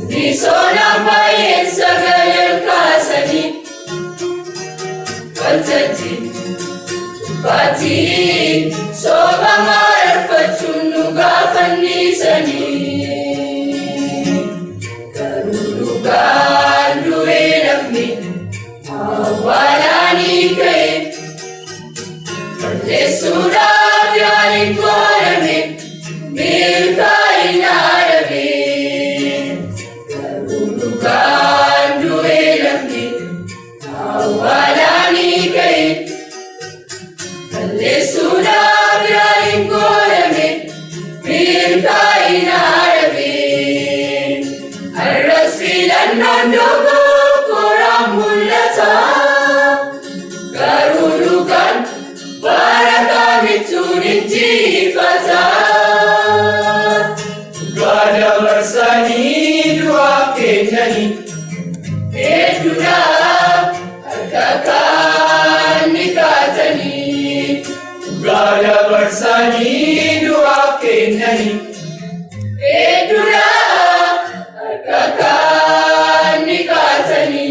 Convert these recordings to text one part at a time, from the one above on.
Nisona baay'een sagalee kaasanii waltajjii baatii sooba maarfachuun nu gaafannisanii garuu dhugaan du'ee nafni awwaalaanii ka'e balleessuudhaaf yaaliin godhame milkaa'ina dhabe garuu dhugaan du'ee nafni awwaalaanii ka'e balleessuudhaaf yaaliin godhame milkaa'ina dhabe har'as filannoon dogoggoraan mul'ata garuu dhugaan bara kamittuun injifata dhugaa dabarsanii du'aaf kennanii hedduudha harka kaan ni kaatanii dhugaa dabarsanii du'aaf kennanii hedduudha harka kaan ni kaatanii.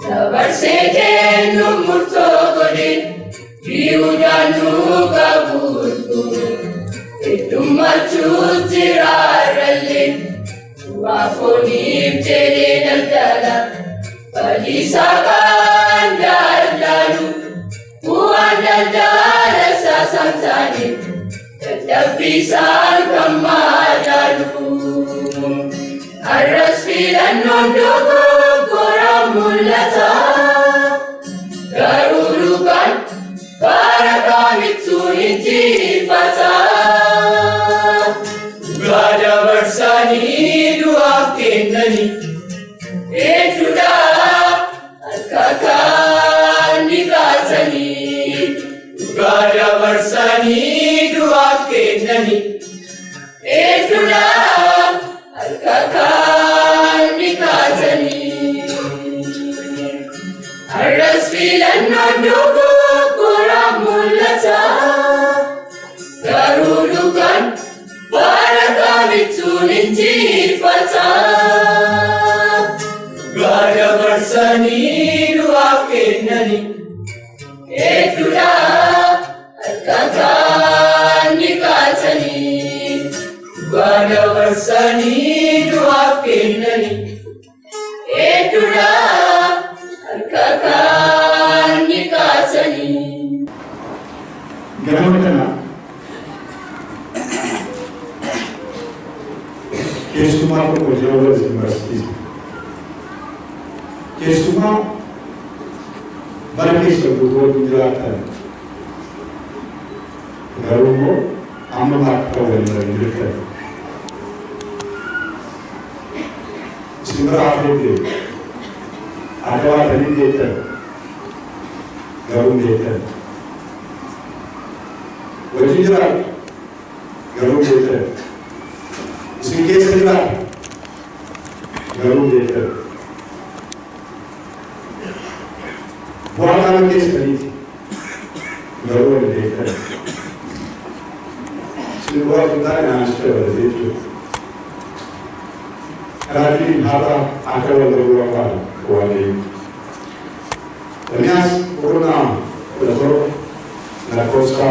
dabarsee kennuun murtoo godhe biyyoodhaan nu qabuutu heddummachuutti raarrallee waafooniif jedhee daldala badiisaa kan daldaalu samsani dadhabbiisaan kan madaalu har'as filannoon dogoggoraan mul'ata garuu dhugaan bara kaamittuu injifata dhugaa dabarsanii du'aaf kennanii eenyudha harka kaan ni kaasanii dhugaa dabarsanii du'aaf kennanii eenyudha harka kaan ni kaasanii har'as filannoon dogoggoraan mul'ata garuu dhugaan bara kaamittuu injifata dhugaa dabarsanii du'aaf kennanii eenyudha harka kaan ni kaasanii dhugaa dabarsanii du'aaf kennanii eenyudha harka kaan ni kaasanii. Ganama kana keessumaa tokko yeroo isin barsiisa. Keessumaa bara keessa guutuu jiraatan garuu immoo amma akka waliin jirtan isin bira hafeetti akka waatanii jeettan garuu jeettan wajjin jiraatu garuu jeettan isin keessa jiraatu garuu jeettan bu'aa kana keessaniiti garuu waliin jeettan isin bu'aa tuntaa naanis dabalate jechuudha. Kanaafin haadha akka wal garuu barbaadu waaqayyo. Ermiyaas boqonnaa 17 lakkoofsa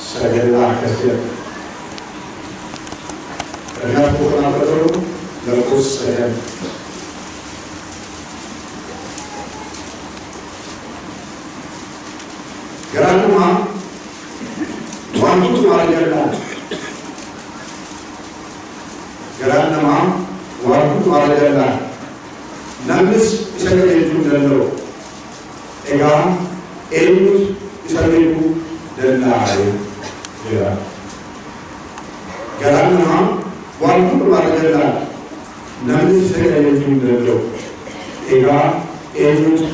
9 akkas jedha. Ermiyaas boqonnaa 17 lakkoofsa 9. Garaanuma waan hundumaa argannaa. Garaan namaa waan hundumaa argannaa. Namnis isa qajeelchuu danda'u. Egaa eenyutu isa beekuu danda'a jedha. Garaan namaa waan hundumaa argannaa. Namnis isa qajeelchuu danda'u. Egaa eenyutu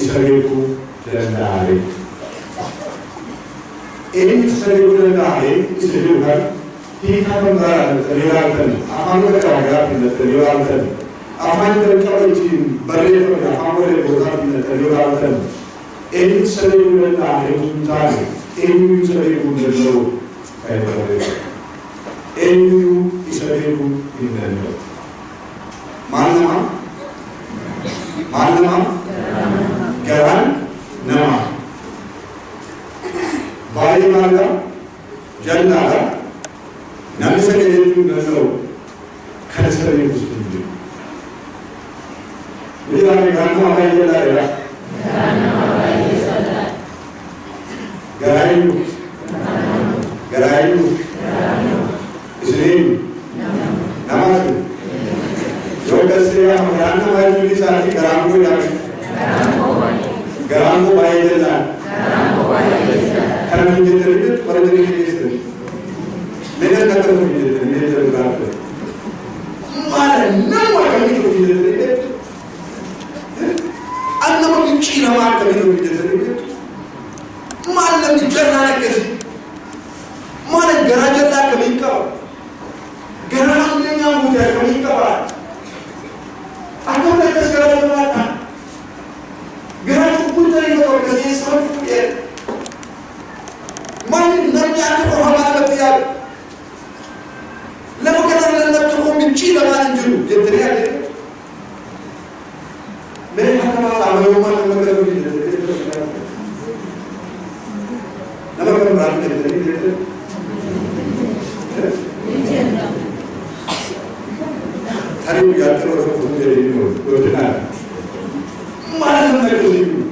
isa beekuu danda'a. Eenyutu isa beekuu danda'a isa jedhu kan hiikaa kan biraadhaan afaan garaagaraatti ilaaltan afaan jalqaba ittiin barreeffame afaan wareegootaatti ilaaltan eenyutu isa beekuu danda'a hin taane eenyutu isa beekuu danda'u kan barreeffame eenyutu isa beekuu hin danda'u. Maal namaa garaan namaa baay'ee maalidha jallaadha. Namni isa qajeelchuu danda'u kan isa beekus hin jiru. Garaan nama baay'ee jallaadha. Garaa eenyu isin eenyu namaati. Yoo gasee garaan namaa jechuun isaati garaan koo yaadu. Garaan koo baay'ee jallaadha. Kan hin jettan bara jireenya keessatti. Neden kadar filizdir, neden kadar. Mana nama kami filizdir. Anlamak için ama kami filizdir. Mana bicara kes. Mana gerajalar kami kau. Gerajanya yang mudah kami kau. Aku mereka sekarang mana? Geraj pun dari orang kerja sama dia. Mana nanti aku orang mana tiap. Lalu kita menentukan benci dengan juru, jadi ada. Mereka kalau sama rumah dengan kerja, nama kan berarti jadi. Hari ini kita terus menjadi ini, benar. Mana mereka ini?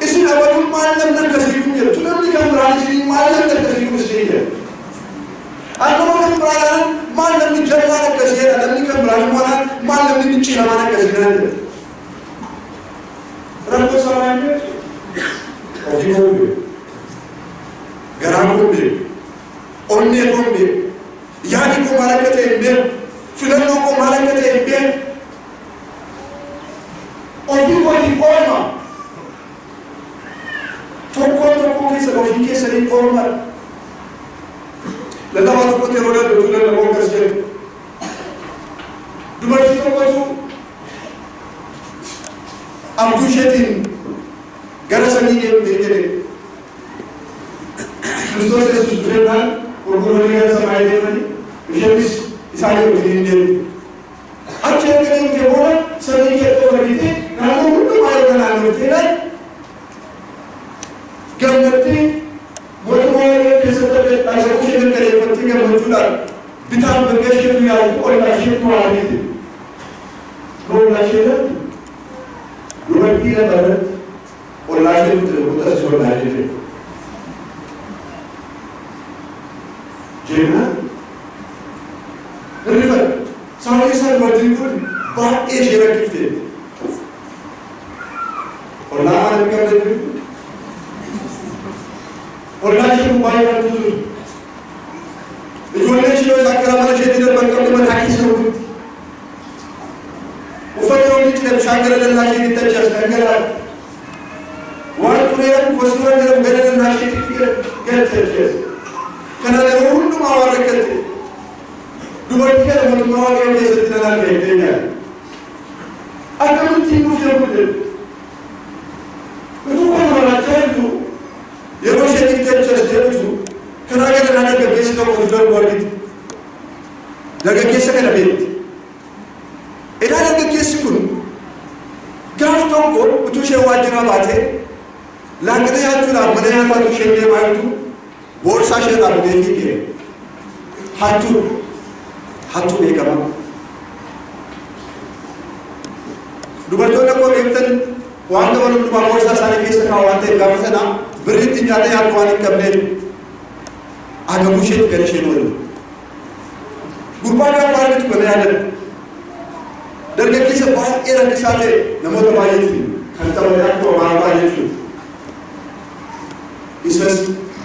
Istilah apa? Mana ci la mano che si prende. Rappresamente, ovviamente, grande, onne, yani ko malakate imbe, filano ko malakate imbe, ovviamente forma. Tocco che se lo finché se ne forma. La dava tutto terrore da tutte le volte che Dumarti tokkotu abduu isheetiin gara samii deemtee jedhe Kiristoos Yesuus biraan qulqulloonni gara samaa deemanii isheenis isaanii wajjin deemte. Achi erga deemtee booda samii keettoo argite naannoo hundumaa erga naannoftee gammattee mootummaa keessatti dhaabbatuu ishee mirkaneeffattee gammachuudhaan bitaan mirga isheetu yaa'u ollaa isheetu waamite. Ollaa isheetu dubartii lafarratti ollaa isheetu tirbuutas ollaa isheetu. Jeenaa irrifadha. Saawwan isaa dubartiin kun baay'ee ishee rakkifte. Ollaa mana biqiltuu jirtu. Ollaa ishee kun baay'ee rakkiftu ture. Ijoolleen ishee yoo isaakira mana isheetti darban qabdi mataa keessa rukutti. Uffata yoomii cina bishaan gara dallaa isheetti tachaas dhangalaati. Waan tureeran gosi waan jedhamu gara dallaa isheetti galchachees. Kana yeroo hundumaa waan rakkatte. Dubartii kana mootummaa waaqayyoo keessatti nan arga jettee nyaata. Akkamittiin nuuf jedhu jedhu. Utuu kana maraachaa jirtu yeroo isheen iftachas deebitu karaa gara dargaggeessi tokko darbu argiti. Dargaggeessa kana beekti. Edaa dargaggeessi kun gaaf tokko utuu isheen waajjiraa baatee laaqana nyaachuudhaaf mana nyaataatu isheen deemaa jirtu boorsaa ishee dhaabbatee fiigee hattuu beekama. Dubartoonni akkoo beektan waan qaban hundumaa boorsaa isaanii keessa kaa'u waan ta'eef gaafa sana birriitti nyaata nyaatu waan hin qabneef agabuu isheetti gara isheen oolu. Gurbaa gaafa argitu kana yaadadha. Dargaggeessa baay'ee rakkisaa ta'e namoota baay'eetiin kan taphate akka waraabaa jechuudha. Isas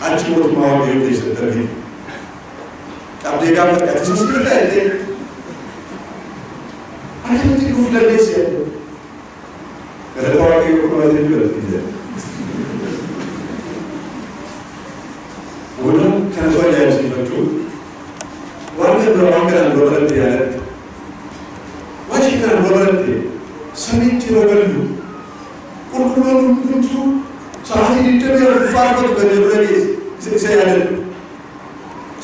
achi mootummaa waaqayyoo keessatti argina. Qabdee gaafa dhaqate isas birrii ta'e akkamitti dhufu dandeessi jedhu. Galata waaqayyoo kunuunfatee jiru. Booda kanatu ajaa'ibsiifachuu waan kanaan dura baratti yaadatte. Waan ishee kanaan dura baratte samiitti yeroo gallu qulqulloonni hundumtuu sa'aatii 24 faarfatu kan jedhu isa yaadadhu.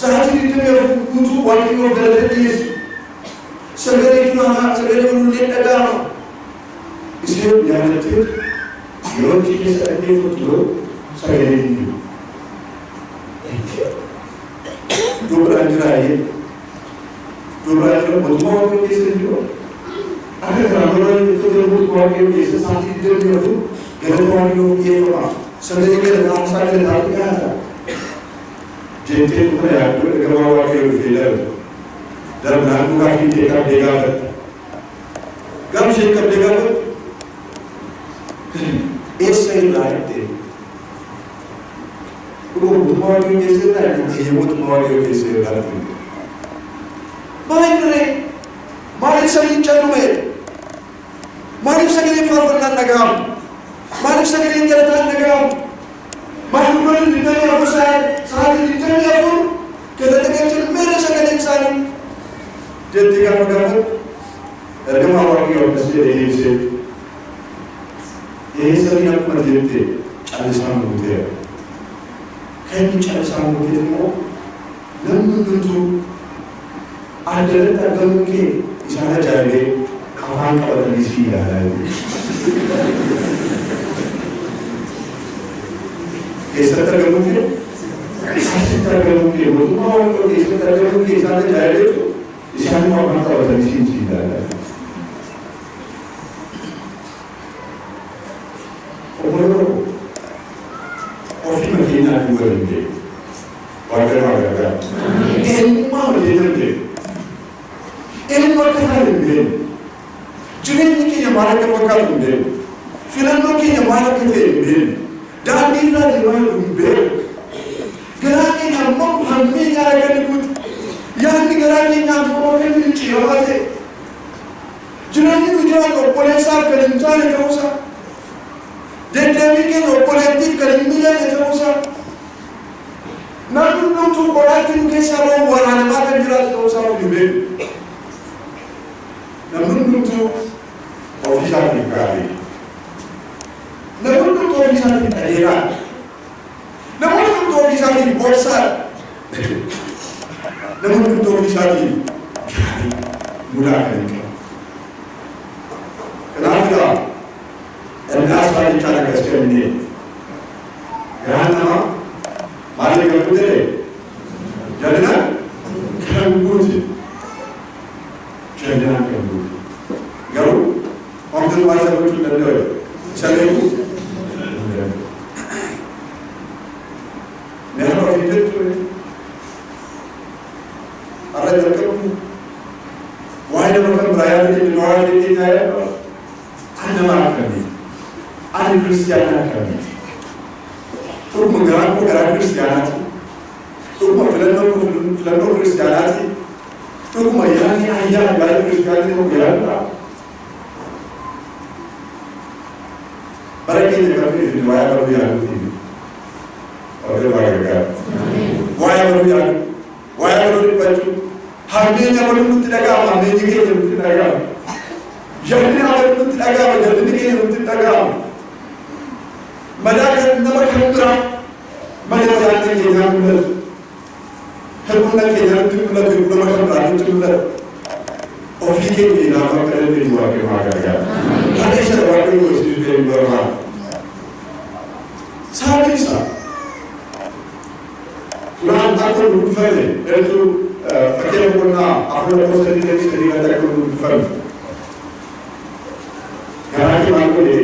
Sa'aatii 24 guutuu waaqayyoo galata dhiyeessu. Sagalee kiramaa sagalee ulullee dhaga'ama. Isheen yaadattee yeroo ishee keessa dhaggeeffatu yoo sagalee hin jiru. Dobraan jiraayee dobraan jira mootummaa waaqayyoo keessa jiru. Akka kanaan dura mootummaa waaqayyoo keessa sa'aatii 24 galata waaqayyoo dhiyeeffama. Sagalee galataa sagalee taa'u dhiyaata. Jettee kuma yaaddu ergamaa waaqayyoo dhufee darba. Darbaan dhugaa fi qabdee gaafatta. Gaafa isheen qabdee gaafattu eessa irraa jettee mootummaa waaqayyoo keessa irraa mootummaa waaqayyoo keessa irraa jettee. Maal maaliif samiin callume? Maaliif sagaleen faarfannaan dhaga'amu? Maaliif sagaleen galataan dhaga'amu? Maaliif lolli digdamii afur sa'aatii 24 galata galchan meera sagaleen isaanii? Jettee gaafa gaafattu ergamaa waaqayyoo akkas jedhee deebisee samiin akkuma jettee callisaan guuteera. Kan inni callisaan guutee immoo namni hundumtuu addatti argamuun kee isaan ajaa'ibee afaan qabatanii si ilaalaa jiru. Eessatti argamuun kee? Asitti argamuun kee mootummaa waaqayyoo keessatti argamuun kee isaan ajaa'ibee isaan immoo afaan qabatanii si ilaalaa jiru. Obboloo ofii makeenyaa fi waliin deemu. Waaqayyo gargaara. Eenyummaa hojjetan deemu. Eenyu akka isaan hin beekne. Jireenyi keenya maal akka fakkaatu hin beeku. Filannoo keenya maal akka ta'e hin beeku. Daandii irraa deemaa hin beeku. Garaa keenya ammoo hammee nyaara kan guutu. Yaadni garaa keenya ammoo kan hin ciiramaa ta'e. Jireenyi nu jiraatu obboleessaaf kan hin taane ta'uusaa. Deddeebii keenya obboleettiif kan hin mijanne ta'uusaa. Namni hundumtuu qoraatti nu keessaa bahu waraanamaa kan jiraatu ta'uusaa hin beeku. Namni hundumtuu ofii isaatiin gaarii. Namni hundumtuu ofii isaatiin qajeelaa. Namni hundumtuu ofii isaatiin boorsaa. Namni hundumtuu ofii isaatiin gaarii mudaa kan hin qabu. Kanaafidha dandaas baay'ichaan akkas kennee garaan namaa maaliif kan guute jalina kan guute jalina kan guute garuu homtuu waa isa gochuu danda'u isa beeku neema ofii jettu har'a jalqabu waa'ee nama kan biraa yaada keenya waa'ee keenya yaada Ana maafkami, ana Kristiana kami. Turma gerak ko gerak Kristianati. Turma filano Kristianati. Turma yani ayah gerak Kristianati ko gerak ba. Para kita kami di waya baru yang ini. Oke waya gerak. Waya baru dibaca. Harganya baru tidak agama, menjadi tidak agama. Jadi awak itu tidak agama, jadi ini itu tidak agama. Mereka nama kandra, mereka yang kita mula, helpuna kita itu mula kandra itu mula. Ofisi ini nama kerja di luar kemana? Ada siapa yang mesti di luar mana? Sama sah. Tuhan aku berfirman, itu fakir puna, aku lepas dari kata aku berfirman. Garaki मांगोले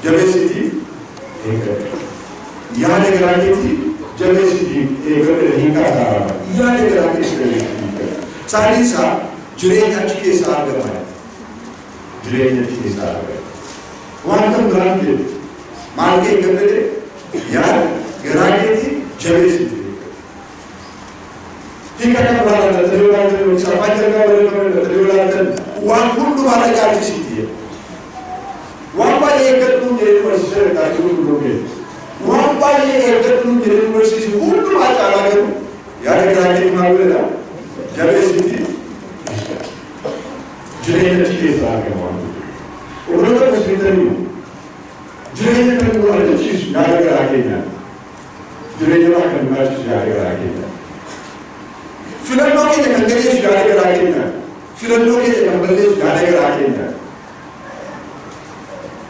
जबे सिद्धि एक यहाँ ले गराकी थी जबे सिद्धि एक नहीं का सारा यहाँ ले गराकी सिद्धि सारी सा जुरेन अच्छी के साथ गवाए जुरेन अच्छी के साथ गवाए वहाँ तक गराकी माल के गंदे यार गराकी थी जबे सिद्धि ठीक है क्या बात है तरीवार तरीवार सफाई करना वाले तरीवार तरीवार वहाँ कुल तुम्हारे क्या चीज़ थी Wampa yegat pun jadi universiti tak cukup dulu. Wampa yegat pun jadi universiti untuk macam apa tu? Ya ada kerja mana boleh dah. Jadi sini, jadi cerita saya kawan. Orang tu cerita ni. Jadi kan orang ada cerita ada kerja. Jadi orang kan macam cerita ada kerja. Film lagi yang kan jadi cerita ada kerja. Film lagi yang kan jadi cerita ada kerja.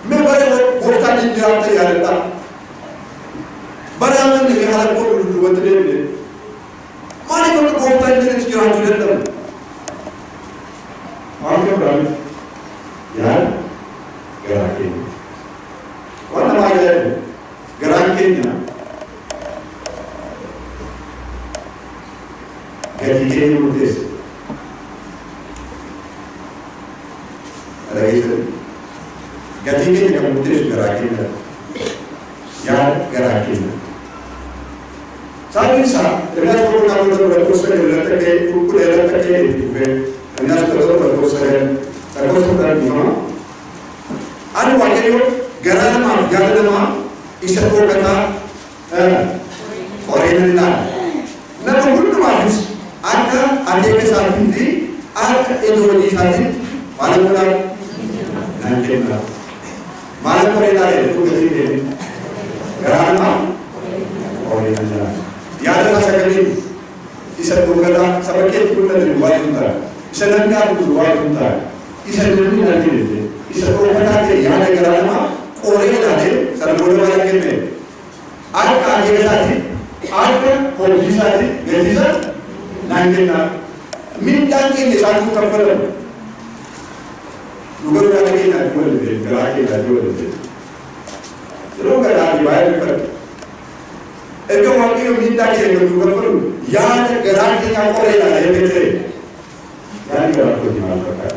मैं बड़े होता नहीं जानते यार इतना बड़ा मैं नहीं हालत को डूबते रहे माने को होता नहीं नहीं जानते रहता और क्या बात यार गराके कौन हमारे गराके ना गति के मुद्दे से अलग Gati ke yang mudah gerakin, ya gerakin. Saat ini sah, dengan program itu berproses dengan terkait, dengan terkait itu, dengan berproses di mana? Ada wajib gerak nama, istilah kata, orang ini lah. Namun belum habis, ada ke saat ini, ada Indonesia saat ini, malam nanti lah. Malam mereka itu jadi kerana orang yang jalan. Yang ada sekali, isap berkata, sebagai pun dari luar tuntar, isap nanti luar tuntar, isap nanti nanti, isap berkata yang ada kerana orang yang ada, saya boleh lagi ni. Ada yang ada, ada hobi sahaja, jadi nanti nak minta ni satu terpenuh. Lugar lagi nak jual deh, gerak nak jual deh. Terus gerak dibayar per. Itu waktu yang minta kita lugar perlu. Yang gerak yang apa lagi nak betul. Yang gerak tu di mana perkara.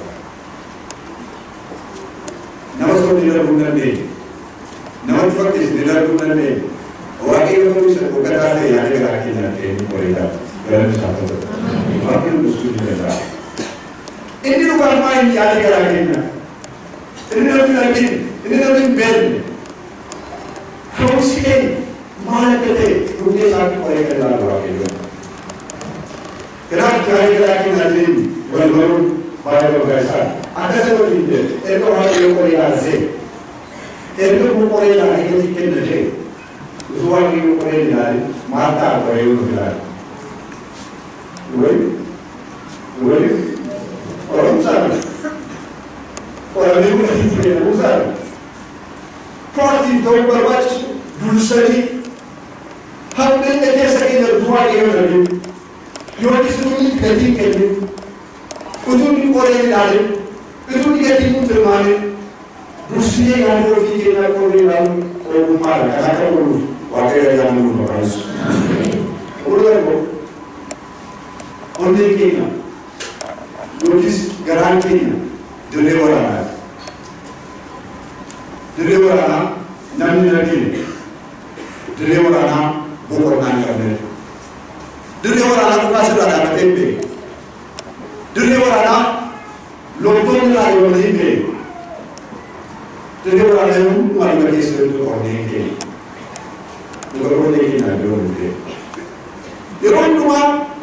नवसो निडर गुणने नवत्वक इस निडर गुणने वाकई में तो इसे कोकता से याद कराती जाती है कोईला गरम साथों वाकई में मुश्किल नहीं रहता इन्हीं लोगों का इन याद कराती ना इन्हीं लोगों की बेल हम सीखे मान के उनके साथ कोई करना वाकई में kenapa kira-kira nanti baru baru biasa ada seperti itu itu orang yang Korea sih itu pun Korea lagi sikit saja usual yang Korea lagi mata Korea lagi orang sana orang itu masih punya usaha kalau itu berbaca dulu saja hampir tidak sekali dua yang lagi Yo kisuni gati kene kuduni kore dale kuduni gati mutemane rusiye gano fike na kore dale ko mara kana ko wakere ya mu rais urego onde kina notice garanti deliver nani nani deliver ana boko nani Dulu orang anak bukan sudah ada tempe. Dulu orang anak lontong lagi orang ini. Dulu orang yang mari bagi sesuatu orang ini. Dulu orang ini nak orang ini. Dulu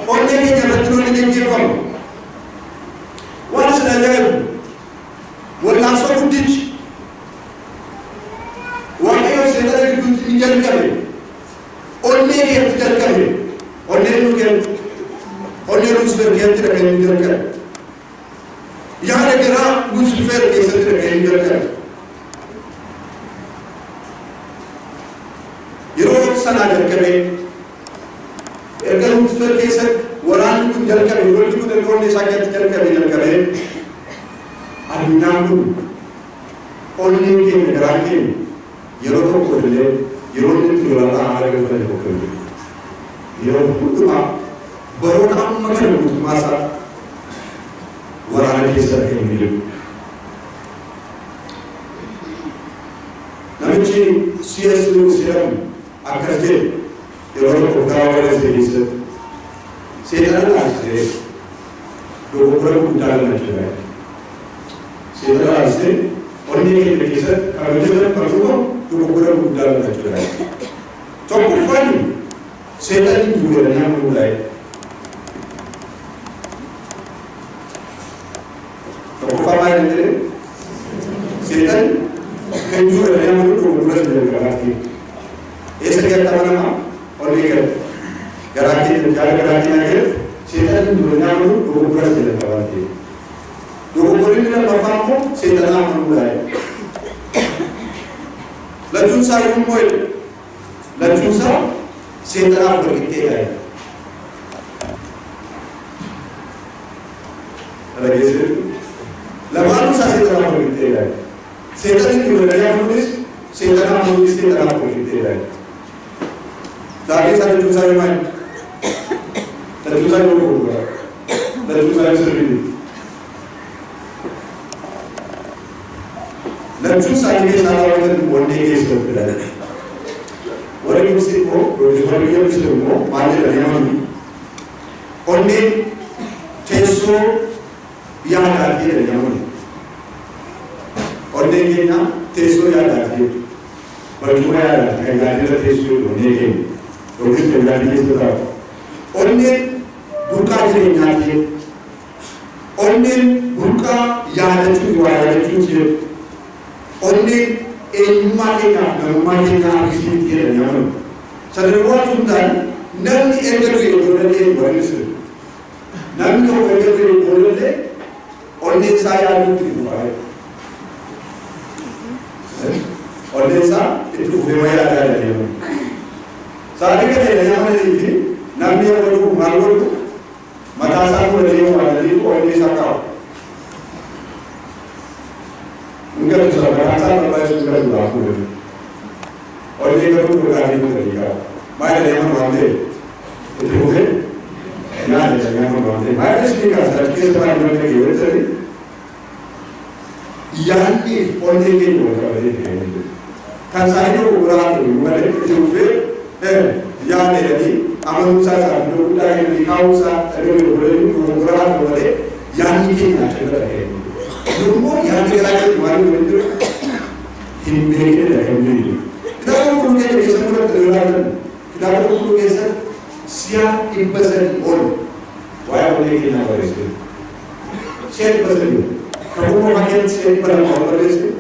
orang ini jangan turun di jepang. Walau sudah jalan, walau langsung kutip. Walau yang sedang ikut jalan kami, orang ini yang jalan kami. Onneenu sebagian tidak akan menjalankan. Yang ada kira Lucifer biasa tidak akan menjalankan. Yeroo sana jalqabe erga Lucifer biasa waraan kun jalqabe lolli kun ergoonni isaa keessatti jalqabe addunyaan kun onneen keenya garaan keenya yeroo tokko illee yeroo inni itti lolarraa haala galfate tokko illee yeroo hundumaa baroota amma kana guutummaa isaa waraana keessatti kan inni jiru. Namichi C.S. Lewis jedhamu akkas jedhe yeroo tokko karaa walesee keessatti seexana laalchisee dogoggora guddaa lama jira. Seexana laalchisee onnee keenya keessatti kabajamanii qabuu dogoggora guddaa lama jira. Tokkoffaan seexanni duudhaan nama hundaa'e. Tokkoffaa maal jedhee seexanni kan duudhaan nama dogoggora jalqabaatti. Esa kita mana oleh garasi garasi aja setan dunia itu dogoggora jalqabaatti. Dogoggorri ni nama fahamu setan nama hundaa'e. Lachuunsaa yommuu jedhu lachuunsaa seetanaaf walqixxee ta'e. Lamaan isaa seetanaaf walqixxee ta'e. Seetanni duudhaan kunis seetanaaf walqixxee ta'e. Dari sana lachuunsaa yoo maal? Lachuunsaa yoo dogoggora. Lachuunsaa yoo sirrii. Lachuunsaa keessaa raawwatan wanneen keessatti filan. Warri muslimoo warri biyya muslimoo maal jedhanii amanu onneen teessoo yaadaati jedhanii amanu. Onneen keenya teessoo yaadaati jedhu. Barcuma yaadaati kan yaadira teessoo onnee keenya. Yookiin kan yaadii keessa taa'u. Onneen burqaa jireenyaati jedhu. Onneen burqaa yaadachuu waa yaadachuuti jedhu. Onneen eenyummaa keenyaaf namummaa keenyaa agarsiisuuti jedhanii amanu. Sadarkaa hundaan namni erga du'e ijoollee wal'isu. Namni tokko erga du'e ijoollee onneen isaa yaaduutti fufaa. Onneen isaa itti fufee wayyaa yaadanii amanu. Saadii kana jedhanii amananii fi namni yeroo dhufu maal godhu mataa isaa fuudhanii waadanii onnee isaa kaa'u. Enggak bisa berkata apa yang sudah dilakukan. Oleh itu berkali ketika mana yang mengambil itu bukan, mana yang mengambil. Mana sih kan? Saya kira sekarang mereka kira tadi. yaanni onnee keenya wal qabatee deemee kan isaanii tokko biraa ta'u malee itti dhufee yaada jedhanii amanumsaa isaa iddoo guddaa kennanii kaa'umsaa dhaga'ee godhanii biraa ta'u malee yaanni keenya akka bira deemee immoo yaanni garaa garaa maal godhan jiru hin beekne dhaga'amee jiru. Kitaaba qulqulluu keenya keessatti mul'atu ilaalan kitaaba qulqulluu keessatti si'a 300 ol waa'ee onnee keenyaa barreessee si'a 300 kan uumamaa keessatti si'a 200 barreessee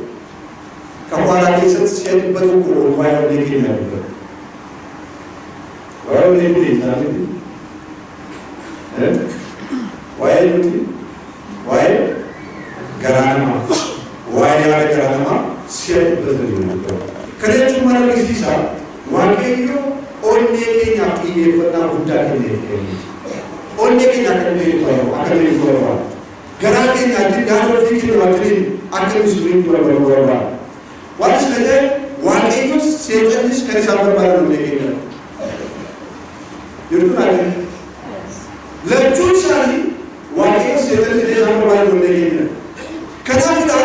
kan waaraa keessatti si'a 100 ol waa'ee onnee keenyaa dubbata. Waa'ee onnee keenyaa miti waa'ee nuti waa'ee garaa namaa waa'ee yaada garaa namaa si'a 100 dubbata. Kana jechuun maal agarsiisa? Waaqayyo onnee keenyaaf xiyyeeffannaa guddaa kennee onnee keenya akka inni barbaadu garaa keenyaatti yaada ofii keenya wajjin akka inni sirriitti barbaadu waan isa ta'e waaqayyos seexannis kan isaan barbaadan onnee keenya jechuun ati lachuun isaanii waaqayyos seexannis kan isaan barbaadan onnee keenya kanaafidha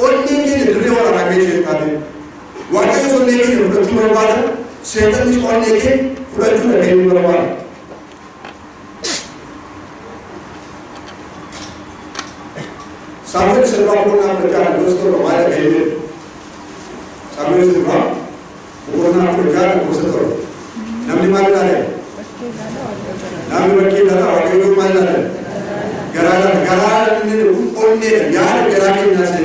onnee keenya dirree waraanaa keessa taate waaqayyos onnee keenya fudhachuu barbaada seexannis onnee keenya fudhachuu dhageenyu barbaada. Samuel Silva pernah berjalan terus ke Romania David. Samuel Silva pernah berjalan terus ke Namni mana ada? Namni berkini ada orang itu mana ada? Gara-gara ini onne yaar gara-gara nasi.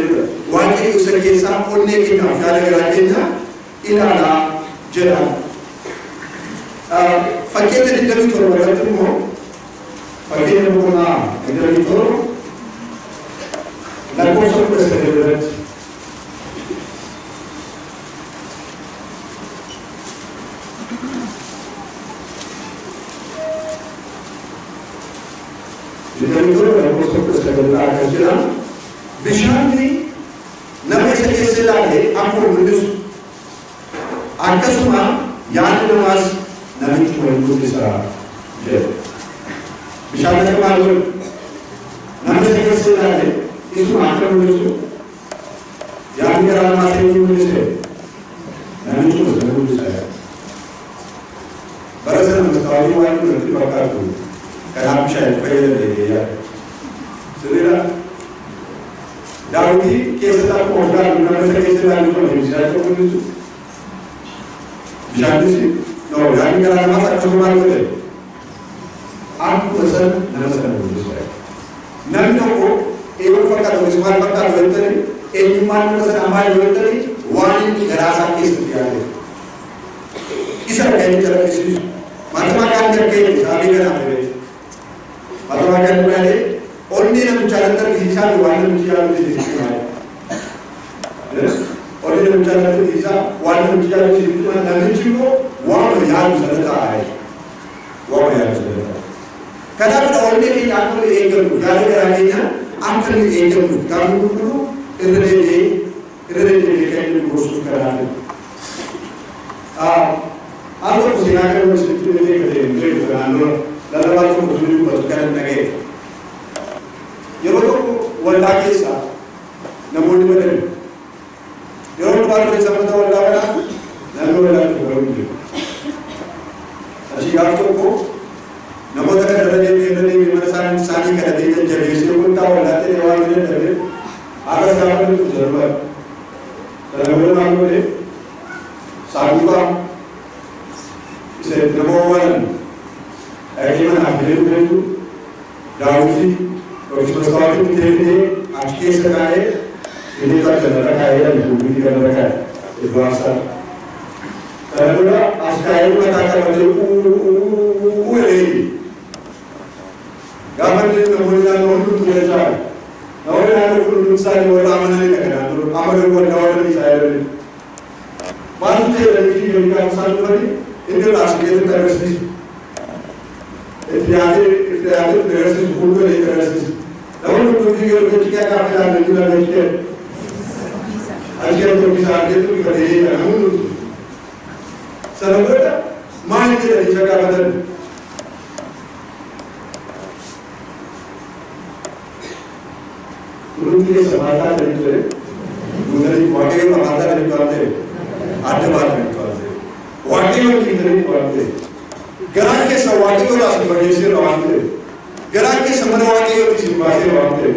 Wajib usaha kita onne kita gara-gara ilala jalan. Fakir itu tidak betul berarti mau. Fakir itu pernah tidak betul. Lagu sampai sekarang. Jadi itu lagu sampai sekarang akan jalan. Bishan ni, nama saya selagi aku menulis. Angka semua yang lemas nabi cuma menulis saja. Bishan ni malu. Nama saya selagi itu angka menulis. Yang kerana masih menulis. Nabi cuma menulis saja. Barasan mustahil wajib nanti bakal tu. Kerana saya fail dia. Sudah. Daudi kisah tak pernah nama saya kisah lalu pun saya tu menulis. Bishan ni, no, yang kerana masa cuma menulis. Aku pesan nama saya menulis saja. Nabi tu Ewan fakta tulis mal fakta tulis ini man pesan amal tulis wani gerasa kis tiada. Kisah kain cara kis. Matematika kerja sabi kan apa? Matematika mana? Only nama cara terkisah wani bicara di sini. Only nama cara terkisah wani bicara di sini. Nabi cuma wani yang sudah wani yang sudah. Kadang-kadang only ini aku engkau gara-gara Angkat ini engkau kamu dulu irrelevant kan proses kerana. Aku persilakan mesti ini kerana dalam waktu itu berjalan lagi. Yang itu walau kisah, namun ini yang baru saya tahu walau apa, namun walau itu. Asyik aku namun tak ada yang mana sani kerana dia jadi sebut tahu nanti orang ini jadi agar siapa itu terlibat. Dalam malu ni sahaja saya terbawa akhirnya akhirnya itu Daudi kalau sesuatu terjadi akhirnya sekarang ini tak ada kaya itu tidak ada kaya itu asal. Kalau askar itu kata macam ini. Gaman itu kemudian untuk tulisan. Orang yang untuk tulisan itu orang mana ni kan? Amal itu orang ni saya ni. Malu je lagi yang kita satu hari itu last year terus ni. Itu ada terus ni bukan ni terus ni. Namun untuk dia berjaya kami itu dah berjaya. Asyik tu bisa itu kita jadi namun sebab main dia di jaga badan. Turun dia semata dari ke sawati ko la sabage se rawante gara ke samana wati yo tisi base rawante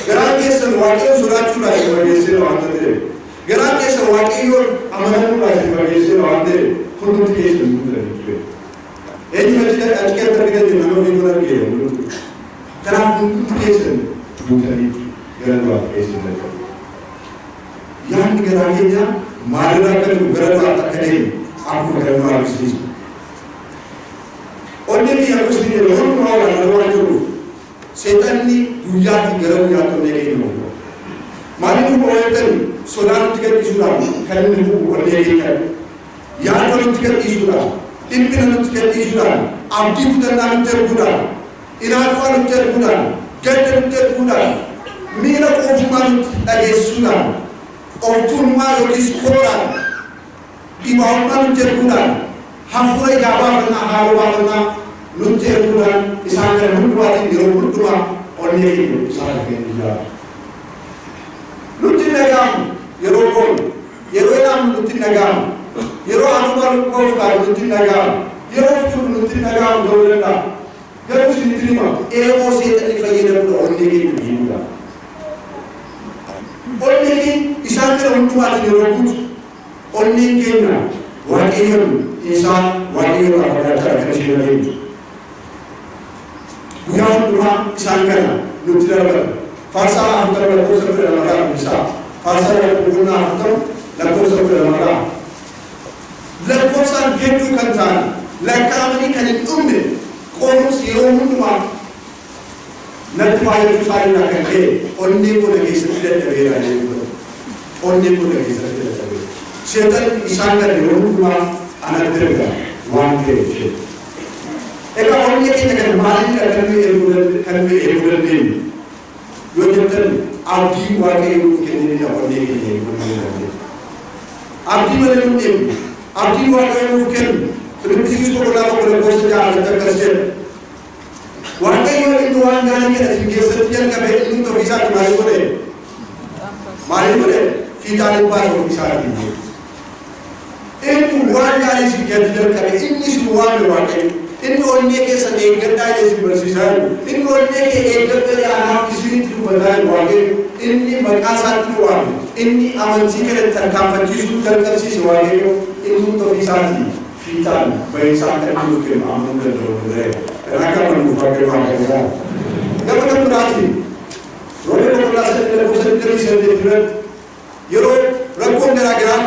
gara ke sawati surachu la sabage se rawante gara ke sawati yo amana la sabage se rawante khudut ke sundar ke eji machida ajke tarike de nano vingular ke gara khudut ke sundar gara wa ke sundar yang gara ke ya marina kan gara wa takane आपको करना है इसलिए और ये भी आपको इसलिए लोगों को और लोगों को शैतान ने दुनिया की गरम या तो नहीं किया होगा मालिक को बोलते हैं सोनार टिकट इशूरा करने को बोलने के लिए यार को टिकट इशूरा इनके टिकट इशूरा आप दी उधर नाम तेरे बुरा इनाफा तेरे बुरा गेट तेरे बुरा मेरा कोफमान लगे सुना और तुम मारो किसकोरा Ibawan menceritakan, hafulai jawab tentang hawa tentang menceritakan, misalnya menjual di rumah tua orang ini misalnya dia. Lutin negam, yerokon, yeroyam lutin negam, yero anumal kofkar lutin negam, yerokun lutin negam dorenda, yerus diterima, emosi tadi faedah pun orang ini juga. Orang ini misalnya menjual di rumah Only Kenya, what even insan, what even our traditional we have to run Sankana, Nutrava, Farsa after the course of the Ramadan, Farsa Puguna after the course of the Ramadan. Let Kosan get to Kantan, like Kamani and Umbi, Komus Yomuma, not why you find like a day, only for the case of the only for the case of the Setan isangkan di rumah anak terga, one day. Eka orang yang kita kembali akan berbulan ini. Yogyatan abdi warga yang mungkin ini orang yang berbulan. Abdi mana mungkin? Abdi warga yang mungkin. Seperti sekolah kalau bos jalan terkesat. Warga yang itu warga yang kita setiap kali itu bisa kembali boleh. Mari boleh. Kita lupa bisa ini. Ini warga yang sekitar kali ini semua warga. Ini orang yang sedang kerja di bersihkan. Ini orang yang kerja anak kisah itu berada warga. Ini berkasat warga. Ini aman sikit terkafat jisu terkasih warga. Ini untuk disahkan. Fitan, berisakan itu ke aman dan berada. Kerana menuju warga. Dapat berarti. Roleh berlasan dalam usaha dari sendiri. Yoro rakon gara-gara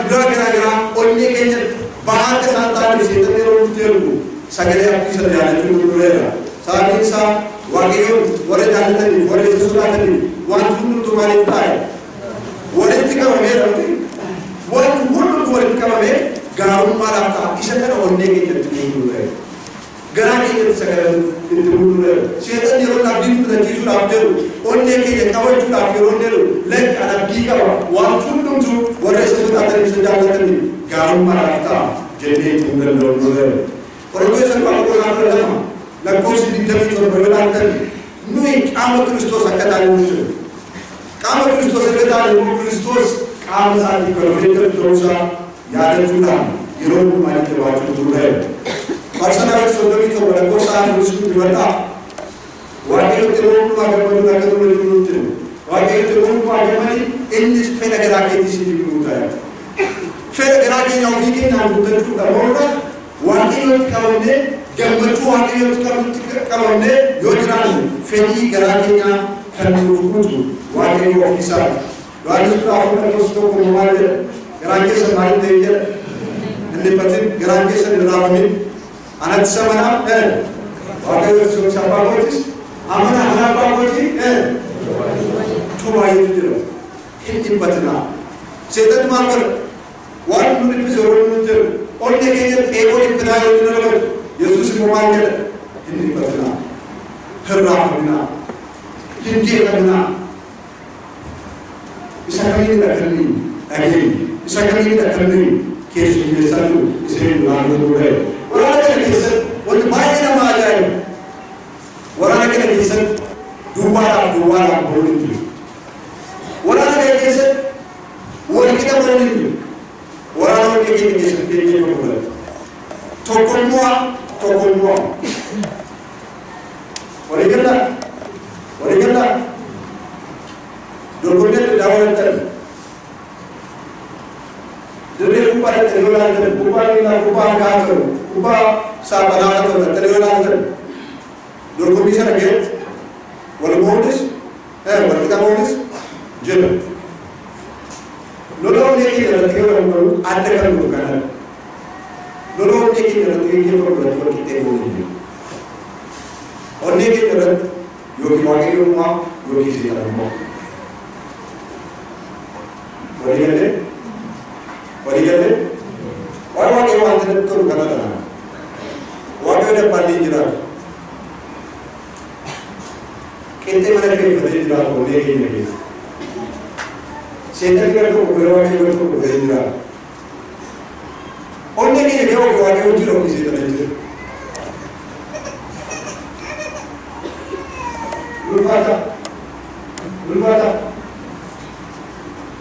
onne kenya bahar ke santan di situ orang terlalu sagale api sedaya itu berada saat ini sah wagyu boleh jalan tadi boleh sesuatu tadi wantu tu mari tay boleh tika merah tu boleh tika merah garam malam tak isyarat onne kenya itu berada gara kenya sagale itu berada siapa yang orang nabi itu tadi sudah ada onne kenya kawat sudah ada onne lek ada tiga wantu tu boleh sesuatu tadi sejalan tadi garam malam tak jadi tunggal dulu. Orang itu sebab apa orang beragama, lakukan sedikit itu berbeda. Nui kamu Kristus akan ada muncul. Kamu Kristus akan ada Kristus. Kamu saat itu berfikir dosa, ya ada Tuhan. Iroh mari terwujud Tuhan. Pasal itu sudah itu berlaku saat Kristus berada. Wakil itu agama itu. Wakil itu agama ini sepeda gerak di sini berada. Fera gerage yang bikin yang bukan itu kalau wakil kalonde gambar wakil kalonde yojiran feri gerage kan berkutu wakil ofisar lalu setelah orang itu kembali gerage semakin tinggi ini pasti gerage sendiri anak sama wakil siapa botis anak apa botis cuma itu ini patna setan makar One minute is over. Only again, able to provide Jesus Mohammed in the Patna, Herrafina, Hindia, Isakami that can be again, Isakami that can be, case in the Sadu, is in Lando. What I can say, what the Biden what I can say, do what I'm holding to. What I can say, what I can holding to. Orang yang begini seperti ini pula. Tokoh mua, Warigala. Dorgonya dawalan. Jadi lupa terlalu lupa kafir, lupa sahabat atau terlalu Dorgo bisa lagi, walau bonus, walau kita bonus, jelas. Lolo ni kita nanti orang baru ada kan bukan. Lolo ni kita nanti kita baru kita bonus. Orang ni kita nanti yogi wagi rumah, yogi sih rumah. Warigale, orang yang wanita itu bukan ada. Warga ada pandi jiran. Kita mana kita pandi jiran boleh ini. Setan kita tu berwarna itu boleh jiran. Orang ni dia warga itu jiran di sini tu. Lupa.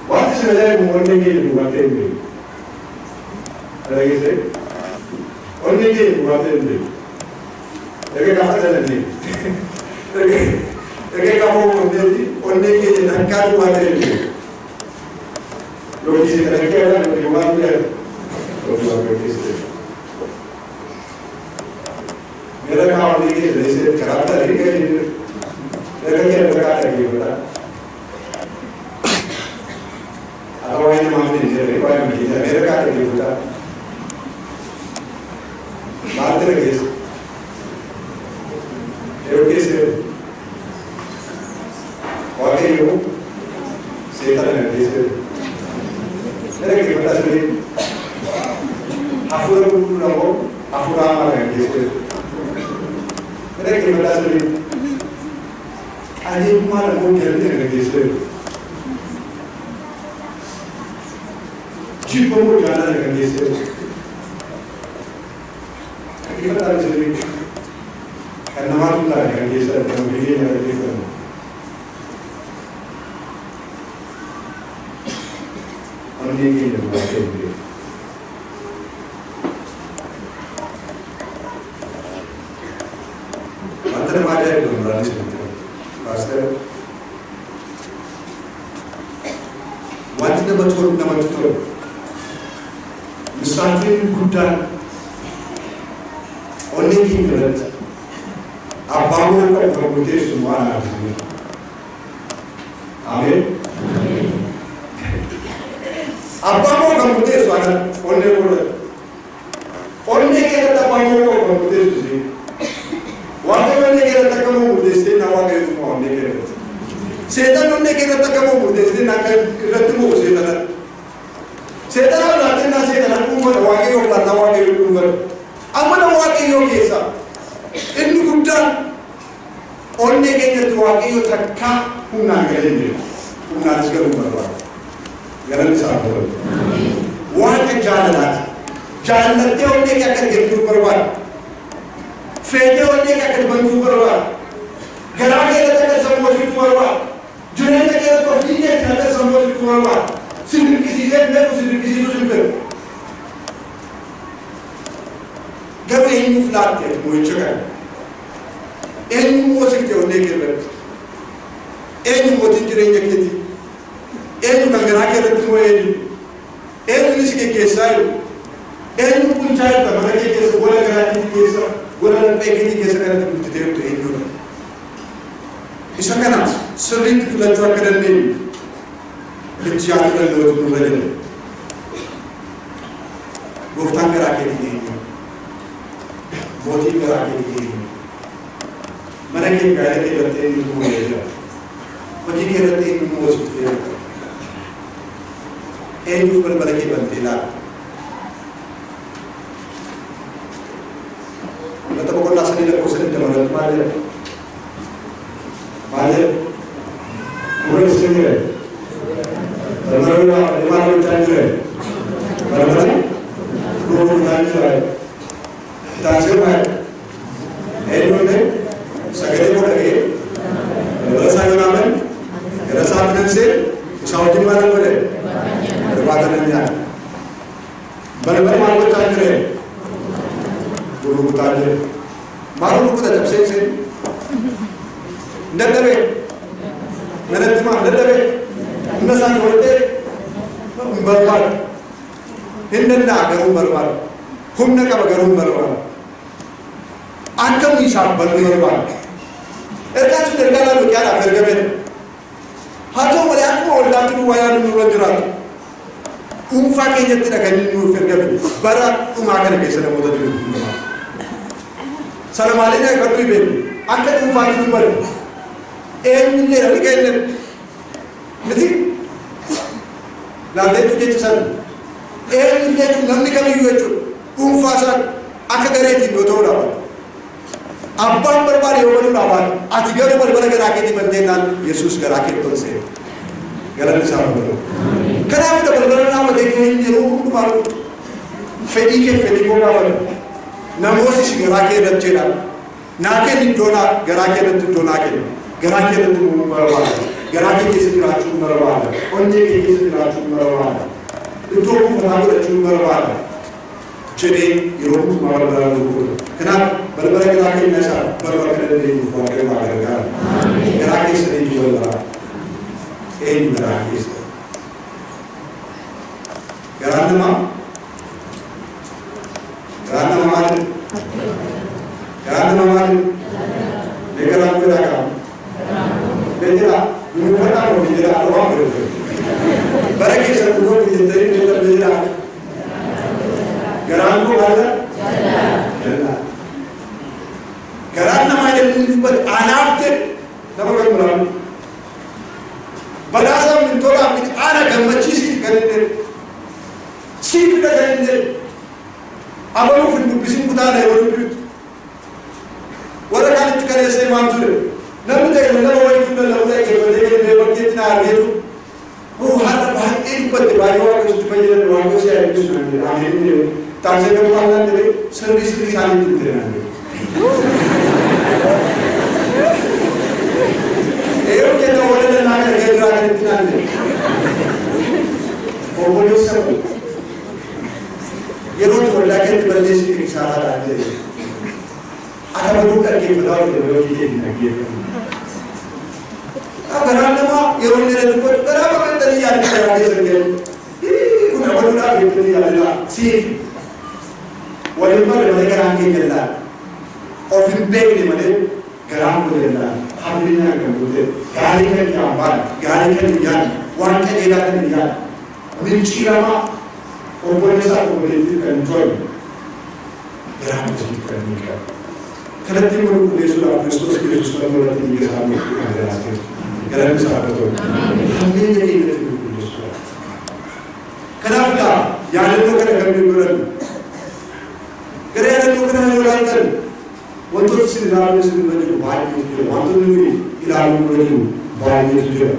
What is the morning in what they do? Like I say, only what they do. They get after the day. They get home only and cut what they do. You see the care and you want to मेरा काम देखिए जैसे खराब तरीके से लेकिन क्या करेंगे बेटा अब ये मामले में रिक्वायरमेंट है मेरे का करेंगे बेटा बात करेंगे ये से वाकई हो सेता है जैसे मेरे के बेटा से अफुरा पूरा हो अफुरा मारे जैसे मेरे के बेटा से आज हमारा वो खेलते हैं जैसे जीपो को जाना है जैसे ये बेटा से करना होता है जैसे हम भी नहीं करते हम ये नहीं करते Maja itu berani sebentar. Pasal wajib nama betul. Misalnya kuda, orang ini berat. Abang orang berbuat semua ada. Amin. Abang orang berbuat semua orang berat. Orang ini kita abang orang berbuat semua. वाकई में क्या रहता कम हो देश से ना वाकई में होने के रहते सेतन होने के रहता कम हो देश से ना कर रहते वो सेतन आप लाते ना सेतन आप उम्र वाकई हो लाता वाकई उम्र अमन वाकई हो कैसा इन गुप्ता होने के लिए तो वाकई हो थक्का पुना करेंगे पुना इसका उम्र वाला गलत साफ हो वहाँ के जानते होने क्या करेंगे ऊपर वाला फेटे होने का कर बंदूक करवा गरागे रहता है संबोधित करवा जुने तक ये तो फ्री है रहता है संबोधित करवा सिर्फ किसी से मैं तो सिर्फ किसी को सुनकर गब इन फ्लैट है वो चुका इन वो सकते होने के बाद इन वो दिन जरेंगे किसी इन का गरागे रहते हुए इन इसके केसा इन पंचायत का मरे के केस बोला गरागे के केसा Guna pegi di kesa kana tu te tu inu. Isa kana sering fulan tu kana ni. Bicara kana lo tu bade. Goftan kara ke di inu. Boti kara ke di inu. Mana ke kara ke bate inu mo ya. Boti ke bate inu mo sufte. Inu पर बड़े के बनते ला. Kita bukan nasi ni lepas ni teman-teman malah, bukan sini le, teman-teman lima orang cantik le, teman-teman, 20 cantik le, cantik le, ini ni, segala pun lagi, rasa nama, rasa finansi, Saudi mana pun le, berbadan ni, teman-teman malah cantik le. Guru tanya, Baru aku tak saya ndak ada mana cuma ndak ada insan bolte berbar hinda garum berbar humna ka garum berbar ankam hisab berbar erga tu erga la kya la ferga ben hato wala akko wala tu waya nu wajrat fa ke jette da kan nu ferga ben barauma kana ke sana moda du salam alayna ka tu ben akka fa ki bar ne ra ke ne nati la de tu ke san ne tu namni ka yu etu fa sa akka gareti no to la Abang berbalik orang lawan, ajian berbalik gerak ini pentingkan Yesus gerak itu se. Gerak sama betul. Kenapa kita berbalik nama dekin jeru baru? Fedi ko lawan. Namosi si gerak itu cina. Nake ni dona gerak itu dona ke. Gerak itu berbalik. Gerak itu sekitar cuma berbalik. Onje itu sekitar cuma berbalik. Itu pun berbalik cuma berbalik. Jadi Yesus mahu berbalik. Kenapa? Berbalik lagi nasa berbalik dari bukan keluarga. Gerak ini juga ini gerak ini. Gerak nama mana? Lekeran kita kan? Bejera, bukan apa bejera orang berbeda. Barang ini satu dua bejera. Gerak itu ada? Jalan. Karena nama yang dibuat anak ter, nama kan berapa? Balasa mentora ini anak kan macam sih kan ini, sih kita kan ini. Apa lu film bising kita ada orang itu, orang kan itu kan saya mantul. Namun jangan nama itu nama itu kita lewat kita ada itu. Oh hal apa ini pada bayi orang itu penjualan orang itu saya itu nanti, ini taksi kemudian dari servis saling itu nanti. Kita orang nak kerja itu nanti. Oh boleh sebab. Yeru tu orang kita berjaya sikit sahaja ada. Ada bukan kita berdoa berdoa kita lagi. Agar nama yeru ni ada buat berapa kali terlihat kita ada sekali. Kuna berdoa kita ada si. Walaupun mereka angkat jalan. Ofin beg ni mana geram bolehlah, hamilnya kan boleh, gari kan jamban, gari kan jalan, wanita jalan kan jalan, minci lama, orang besar boleh kan jual, geram jadi kan nikah. Kalau timur boleh sudah Kristus boleh tinggal sama kita, geram besar betul. Hamilnya ini timur boleh sudah. Kenapa? Yang itu kan kami berani. Geram itu kan orang Untuk sendiri sendiri baik itu, untuk ini ilamu itu baik itu.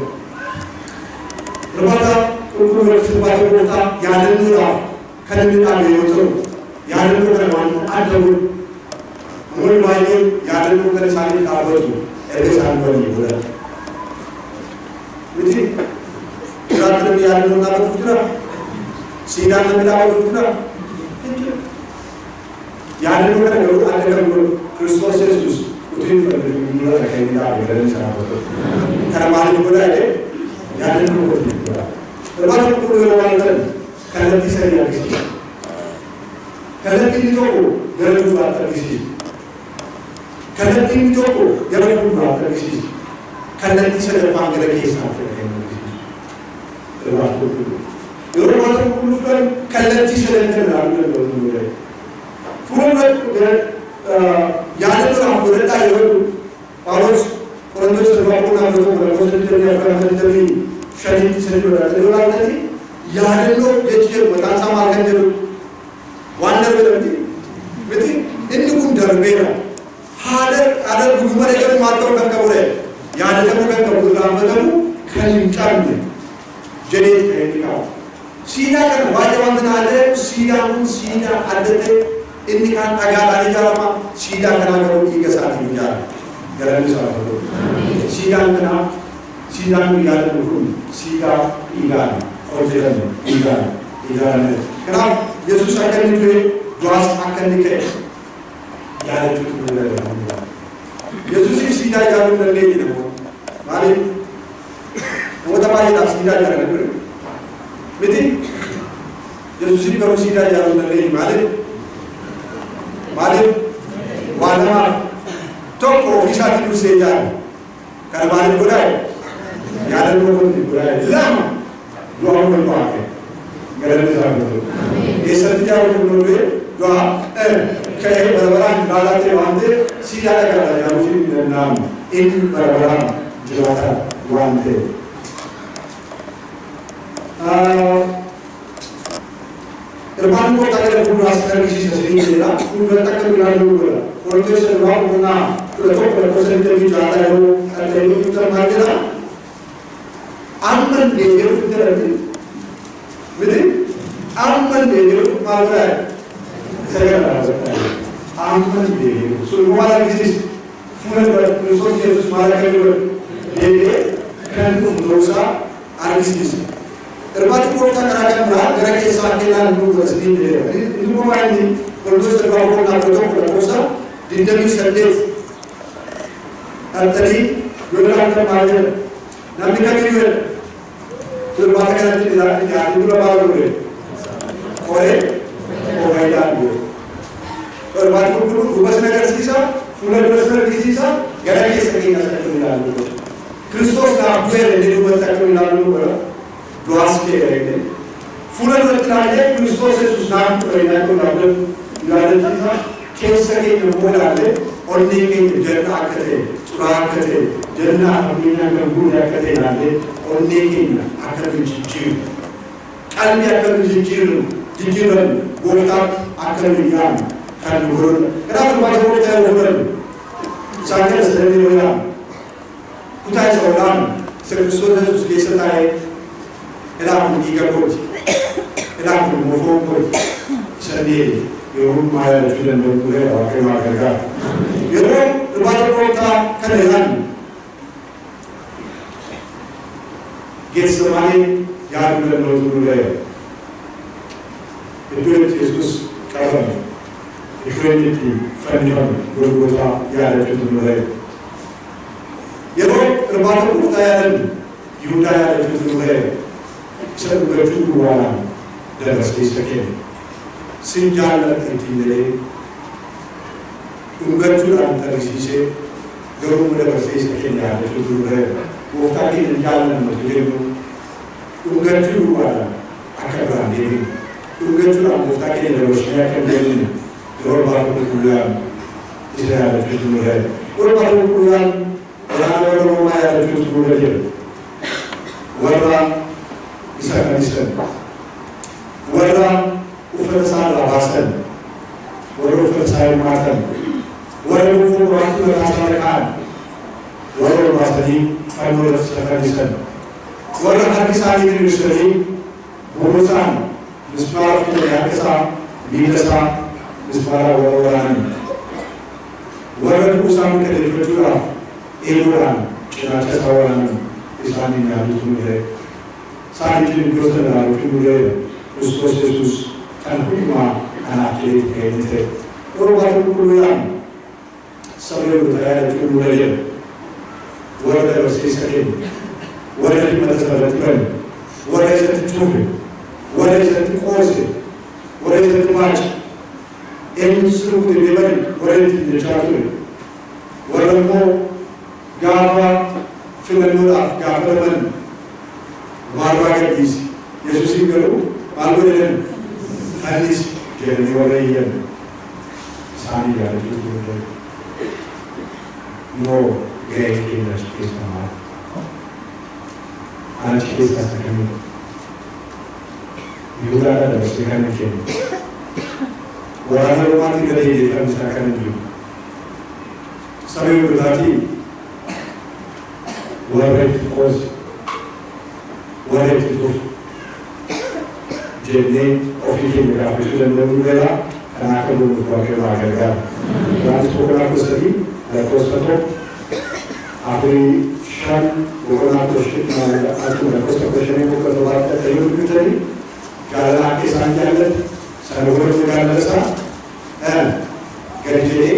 Lepas itu sebab kita yang itu lah, kan kita itu, yang itu kan mana ada mungkin baik yang itu kan saling tahu itu, ada saling berjumpa. Jadi kita tidak yang itu nak berjumpa, sidang tidak berjumpa. Yang itu kan ada kan Kristus Yesus utuhin berjumpa dengan kita berada di sana betul. Karena malam itu ada, yang itu berjumpa. Lepas itu orang itu kalau bisa dia di sini. Kalau ini toko, dia berjumpa di sini. Kalau ini toko, dia berjumpa di sini. Kalau ini saya panggil lagi sampai di sini. Lepas itu, orang itu bukan kalau ini saya kenal dia berjumpa. Fulan yang itu orang berada itu, Paulus, Korintus sebab orang itu Korintus terjadi apa terjadi, syahid terjadi. Orang tadi, yang itu jadi betul sama kan jadi, wonder berarti, berarti ini pun berbeda. Ada buku mereka matur kan kabur, yang ada bukan kabur dalam betul kelincaran. Jadi ini kau, sida kan wajib anda ada, sida pun sida ada deh. Ini kan agak ada jalan sidang kena baru 3 saat ini jalan. Jalan salah satu. Sidang kena sidang jalan hukum, sidang igan, orderan igan. Kenapa? Yesus akan itu, Tuhan akan dikit. ያለችው ነገር ነው። ኢየሱስ ሲዳ ያሉ እንደሌለ ነው ማለት ወደ ባይዳ ሲዳ ያሉ ነው ምት ኢየሱስ ሲባሉ ሲዳ ያሉ እንደሌለ ማለት ዋና ቶኮ ኦፊሻል ዱሴያ ከማለት ጉዳይ ያለው ጉዳይ ለማ ዱዓው ነው ገለልታው የሰጥያው ነው ዱዓ ከበረበራን ባላቴ ዋንቴ ሲዳራ ያለው ሲልና ኢን በረበራን ጅራታ ዋንቴ እርማን ቆጣ ከደቡብ አስተርጊ ሲሰሪላ ሁሉ ተከታተሉ ያለው ፕሮቴስታንት ዋውና ለቶፕ ፕሮቴስታንት ጃታዮ አለኝ ተማገራ አመን የየሩ ተረድ ምድር አመን የየሩ ማውራ ሰገራ አመን የየሩ ሱልማላ ጊዜ ፉነን በሶስት ኢየሱስ ማለከሉ የየ ከንቱ ሮሳ አርጊስ እርባቱ ቆጣ ከራቀምራ ገረከ ሳንቴላ ነው ወስዲ ነው ማለት ወንዶች ተባቦና ተቶክ ለቆሳ ድንደሚ ሰደት አጥሪ ወላን ከማጀ ናሚካሪ ወ ተባከራቲ ያ ድሮባው ወ ኦሬ ኦባይዳን እርባቱ ሁሉ ጉበስ ነገር ሲሳ ፉለል በስመር ሲሳ ገረከ ሰኪና ሰከላሉ ክርስቶስ አብየር እንደው ወጣከው ይላሉ ወራ ዱዓስ ከረገ ፉለል ወጥላለ ክርስቶስ ኢየሱስ ናም ወይናቆ ናበብ ያለታ ከሰከ ነው ኦንዲኬ ጀና አከተ ጹራ አከተ ጀና አሚና ገቡ ያከተ ናለ ኦንዲኬ አከተ ጅጅር ቀልብ ያከተ ጅጅር ጅጅር ጎፍታ አከተ ያን ካንጎር ራሱ ባይቦታ ወበል ሳከረ ስለሚወላ ኩታይ ሰውላም ክርስቶስ ኢየሱስ ለሰታይ እላም ይገቦት እላም ሞፎት ሰኔ የሁሉ ማለት ነው ነው አከማ ገጋ የሮ ባለቦታ ከነያን ጌትሰማኒ ያሉ ነው ነው ኢየሱስ ቀረበ ኢፍሬንቲ ፈንዲሆን ጎልጎታ ያለችው ነው የሮ ባለቦታ ያለ ይሁዳ ያለችው ነው ሰብገቱ ዋላ ደረሰ ይሰከኝ ሲንጃለ እንቲለ ኡንገቱ አንተርሲሴ ገሩ ደረሰ ይሰከኝ ያለችው ነው ወፍታኪ እንጃለ ነው ደግሞ ኡንገቱ ዋላ አከብራ እንዴ ኡንገቱ ወፍታኪ ለሮሽ ያከብራል ሮባቱ ኩላ ይሰራለች ነው ሮባቱ ኩላ ሮማ ያለችው ነው ወራ ይሰራል ወራ ኡፈሳላ ባሰን ወራ ኡፈሳይ ማተን ወራ ኡፈራቱ ተሳለካን ወራ ባሰዲ ፈኖር ሰፈሪሰን ወራ ሐዲሳኒ ይሽሪ ወሮሳን ምስማር ያከሳ ቢለሳ ምስማራ ወራን ወራ ኡሳም ከደፈቱራ ኤሎራን ጭናቸ ሳወራን ኢሳኒ ያሉት ነው ሳይንቲን ግሮተናሉ ሁሉ ክርስቶስ ኢየሱስ ከንኩማ አናቴ ከይተ ወራቱ ሁሉ ያን ሰብየው ተያያዙ ሁሉ ወረደ ወሲሰከኝ ወረደ መተሰረተን ወረደ ተቹብ ወረደ ተቆስ ወረደ ተማጭ ኤንስሩ ቢበል ወረደ ተቻቱ ወረሞ ጋባ ፍለኑራ ጋፈረን ማርባገዲስ ኢየሱስ ይገሩ ማልወደን ታዲስ ጀርኒ ወረየን ሳኒ ያለችው ኖ ገይኪነስ ኪስማ አንቺ ተስተከኝ ይሁዳ ደረሰከኝ ወራነ ማቲ ገደይ ተምሳከኝ ሰበዩ ብታቲ ወረድ ቆስ ወረድ ቱፍ ጀኔ ኦፊኬ ምራፍሽ ለምንገላ ተናከሉ ወከማ ገጋ ራስ ወከማ ሰዲ ለኮስተቶ አፍሪ ሻን ወከማ ተሽት ማለት አቱ ለኮስተቶ ሸኔ ወከማ ተጠዩ ብትሪ ጋላ ከሳንጃለት ሰነወር ጋለሳ gadi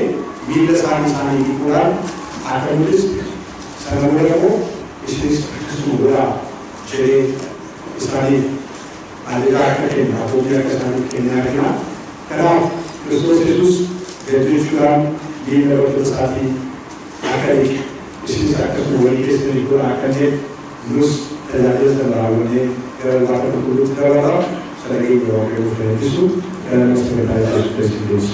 miila isaanii dhiquudhaan akka mul'is sana booda immoo isinis akkasuma godhaa jedhee isaaniif adeegaa akka kenna abbootii akka isaaniif kennaa kenna. Kanaaf Kiristoos Yesuus gadi jechuudhaan miila bartoota isaatii akka dhiqe isinis akkasuma walii keessanii godhaa akka jedhe nus tajaajila sana raawwannee gara Waaqa qulqulluutti dabalaa. Saya ingin bawa ke Yesus dan Yesus Kristus.